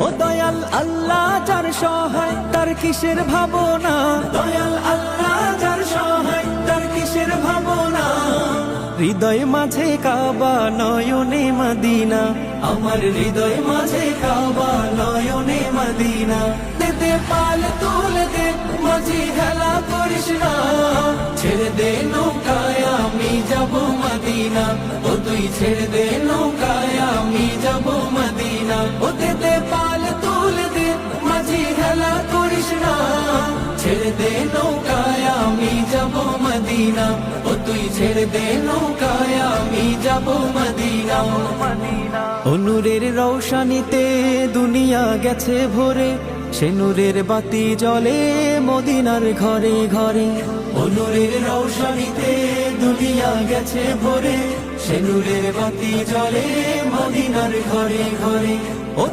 ও দয়াল আল্লাহ যার সহায় তার কিসের ভাবনা, দয়াল আল্লাহ যার সহায় তার কিসের ভাবনা। হৃদয় মাঝে কাবা নয়নে মদিনা, আমার হৃদয় মাঝে কাবা নয়নে মদিনা। দে পাল তুলে দে মাঝি হেলা করিস না, ছেড়ে দে নৌকায় আমি যাব মদিনা। ও তুই ছেড়ে দে নৌকায় আমি যাব মদিনা। ও দে পাল তুলে দে মাঝি হেলা করিস না, ছেড়ে দে নৌকায় আমি যাব মদিনা। ও তুই ছেড়ে দে নৌকায় আমি যাব মদিনা। ও নূরের রৌশনীতে দুনিয়া গেছে ভরে, সে নূরের বাতি জ্বলে মদিনার ঘরে ঘরে। ও নূরের রৌশনীতে দুনিয়া গেছে ভরে, সে নূরের বাতি জ্বলে মদিনার ঘরে ঘরে। ও